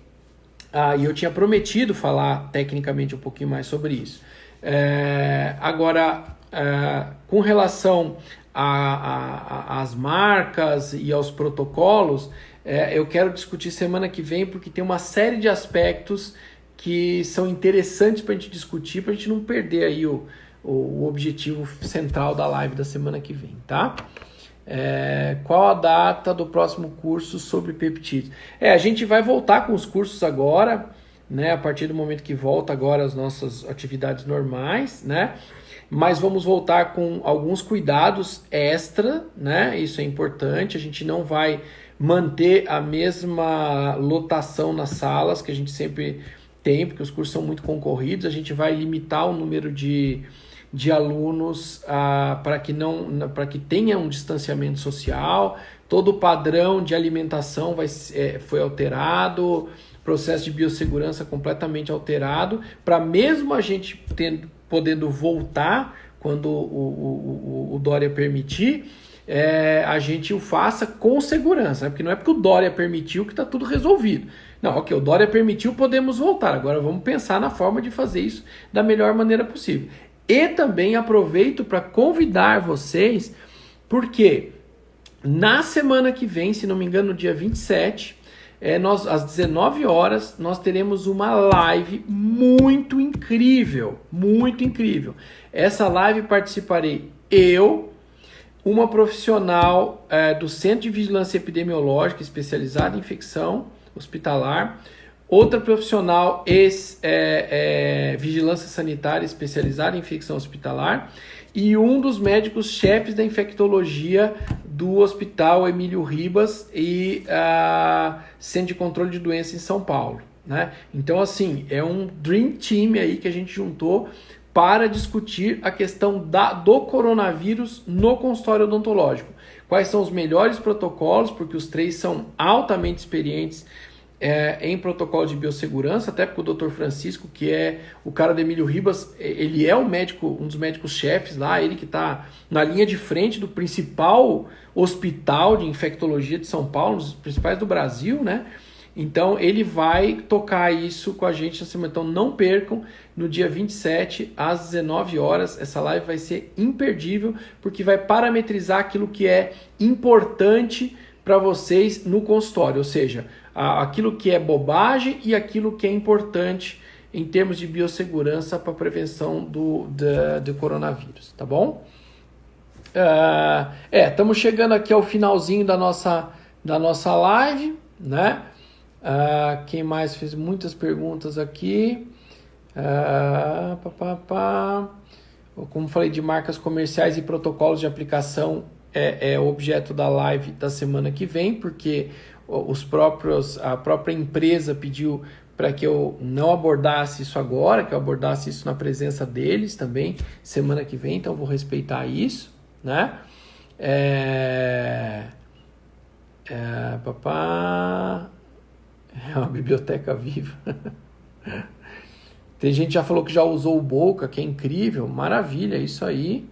eu tinha prometido falar tecnicamente um pouquinho mais sobre isso. Agora, com relação às marcas e aos protocolos, eu quero discutir semana que vem, porque tem uma série de aspectos que são interessantes para a gente discutir, para a gente não perder aí o objetivo central da live da semana que vem, tá? Qual a data do próximo curso sobre peptídeos? A gente vai voltar com os cursos agora, né? A partir do momento que volta agora as nossas atividades normais, né? Mas vamos voltar com alguns cuidados extra, né? Isso é importante. A gente não vai manter a mesma lotação nas salas que a gente sempre tem, porque os cursos são muito concorridos. A gente vai limitar o número de alunos para que tenha um distanciamento social. Todo o padrão de alimentação foi alterado, processo de biossegurança completamente alterado, para mesmo a gente podendo voltar quando o Dória permitir, a gente o faça com segurança, né? Porque não é porque o Dória permitiu que está tudo resolvido. Não, ok, o Dória permitiu, podemos voltar. Agora vamos pensar na forma de fazer isso da melhor maneira possível. E também aproveito para convidar vocês, porque na semana que vem, se não me engano, no dia 27, às 19 horas, nós teremos uma live muito incrível, muito incrível. Essa live participarei eu, uma profissional do Centro de Vigilância Epidemiológica especializada em infecção hospitalar, outra profissional vigilância sanitária especializada em infecção hospitalar e um dos médicos-chefes da infectologia do Hospital Emílio Ribas e Centro de Controle de Doenças em São Paulo, né? Então, assim, é um dream team aí que a gente juntou para discutir a questão do coronavírus no consultório odontológico. Quais são os melhores protocolos, porque os três são altamente experientes em protocolo de biossegurança, até porque o Dr. Francisco, que é o cara do Emílio Ribas, ele é um dos médicos-chefes lá, ele que está na linha de frente do principal hospital de infectologia de São Paulo, um dos principais do Brasil, né? Então ele vai tocar isso com a gente na semana. Então não percam, no dia 27, às 19 horas, essa live vai ser imperdível, porque vai parametrizar aquilo que é importante para vocês no consultório, ou seja, aquilo que é bobagem e aquilo que é importante em termos de biossegurança para prevenção do coronavírus, tá bom? Estamos chegando aqui ao finalzinho da nossa live, né? Quem mais fez muitas perguntas aqui? Como falei de marcas comerciais e protocolos de aplicação, é o objeto da live da semana que vem, porque a própria empresa pediu para que eu não abordasse isso agora, que eu abordasse isso na presença deles também semana que vem, então eu vou respeitar isso, né? É uma biblioteca viva. Tem gente que já falou que já usou o Boca, que é incrível, maravilha, isso aí,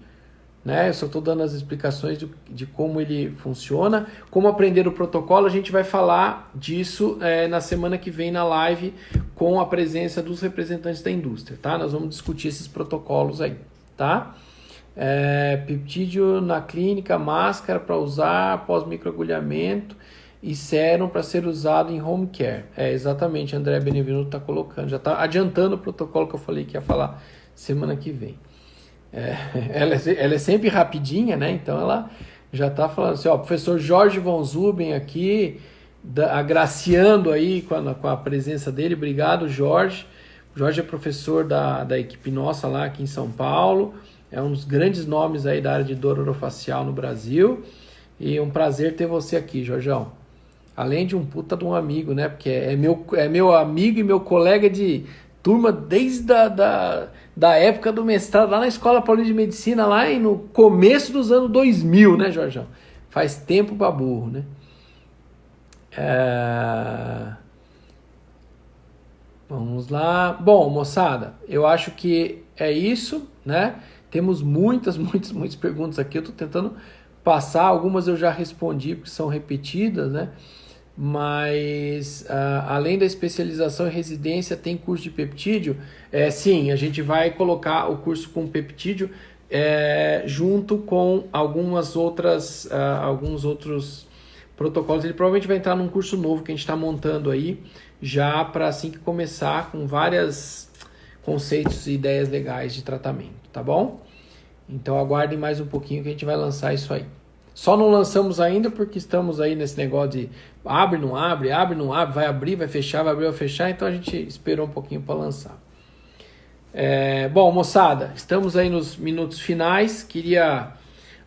né? Eu só estou dando as explicações de como ele funciona. Como aprender o protocolo, a gente vai falar disso na semana que vem na live com a presença dos representantes da indústria, tá? Nós vamos discutir esses protocolos aí, tá? Peptídeo na clínica, máscara para usar após microagulhamento e sérum para ser usado em home care. Exatamente, André Benevenuto está colocando, já está adiantando o protocolo que eu falei que ia falar semana que vem. Ela é sempre rapidinha, né? Então ela já está falando assim, professor Jorge von Zuben aqui, agraciando aí com a presença dele. Obrigado, Jorge. O Jorge é professor da equipe nossa lá aqui em São Paulo. É um dos grandes nomes aí da área de dor orofacial no Brasil. E um prazer ter você aqui, Jorjão. Além de um puta de um amigo, né? Porque é meu amigo e meu colega de turma desde da época do mestrado lá na Escola Paulista de Medicina, lá no começo dos anos 2000, né, Jorjão? Faz tempo pra burro, né? Vamos lá. Bom, moçada, eu acho que é isso, né? Temos muitas perguntas aqui. Eu tô tentando passar, algumas eu já respondi porque são repetidas, né? Mas além da especialização em residência, tem curso de peptídeo? Sim, a gente vai colocar o curso com peptídeo junto com alguns outros protocolos. Ele provavelmente vai entrar num curso novo que a gente está montando aí, já para assim que começar, com vários conceitos e ideias legais de tratamento, tá bom? Então aguardem mais um pouquinho que a gente vai lançar isso aí. Só não lançamos ainda porque estamos aí nesse negócio de abre, não abre, vai abrir, vai fechar, vai abrir, vai fechar, então a gente esperou um pouquinho para lançar. Bom, moçada, estamos aí nos minutos finais. Queria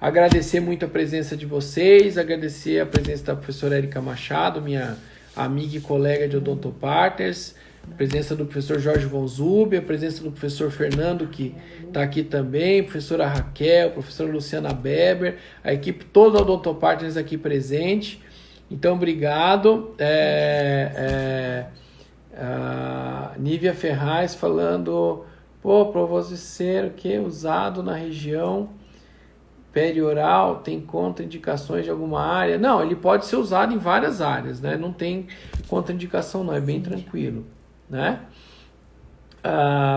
agradecer muito a presença de vocês, agradecer a presença da professora Érica Machado, minha amiga e colega de Odonto Partners, a presença do professor Jorge Von Zub, a presença do professor Fernando, que está aqui também, professora Raquel, professora Luciana Beber, a equipe toda do Odonto Partners aqui presente. Então, obrigado. Nívia Ferraz falando, para você ser o que usado na região perioral, tem contraindicações de alguma área? Não, ele pode ser usado em várias áreas, né? Não tem contraindicação não, é bem tranquilo, né?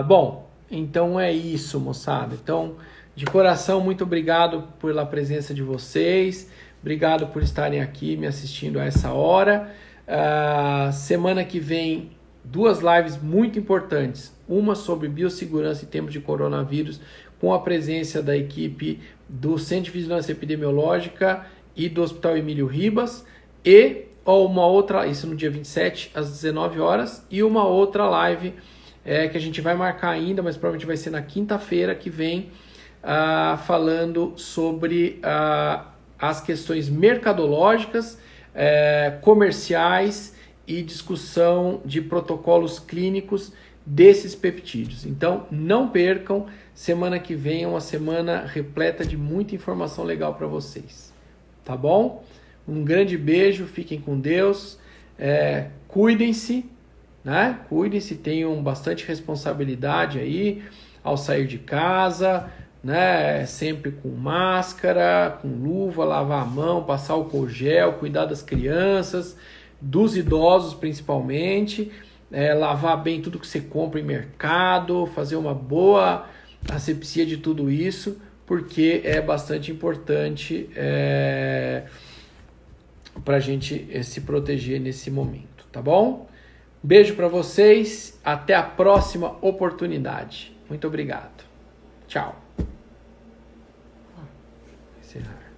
Bom, então é isso, moçada. Então, de coração, muito obrigado pela presença de vocês, obrigado por estarem aqui me assistindo a essa hora. Semana que vem, 2 lives muito importantes, uma sobre biossegurança em tempos de coronavírus, com a presença da equipe do Centro de Vigilância Epidemiológica e do Hospital Emílio Ribas, e uma outra, isso no dia 27, às 19 horas, e uma outra live que a gente vai marcar ainda, mas provavelmente vai ser na quinta-feira que vem, falando sobre as questões mercadológicas, comerciais e discussão de protocolos clínicos desses peptídeos. Então, não percam, semana que vem é uma semana repleta de muita informação legal para vocês. Tá bom? Um grande beijo, fiquem com Deus, cuidem-se, né? Cuidem-se, tenham bastante responsabilidade aí ao sair de casa, né? Sempre com máscara, com luva, lavar a mão, passar álcool gel, cuidar das crianças, dos idosos principalmente, lavar bem tudo que você compra em mercado, fazer uma boa asepsia de tudo isso, porque é bastante importante para a gente se proteger nesse momento, tá bom? Beijo para vocês, até a próxima oportunidade. Muito obrigado. Tchau. Encerrar.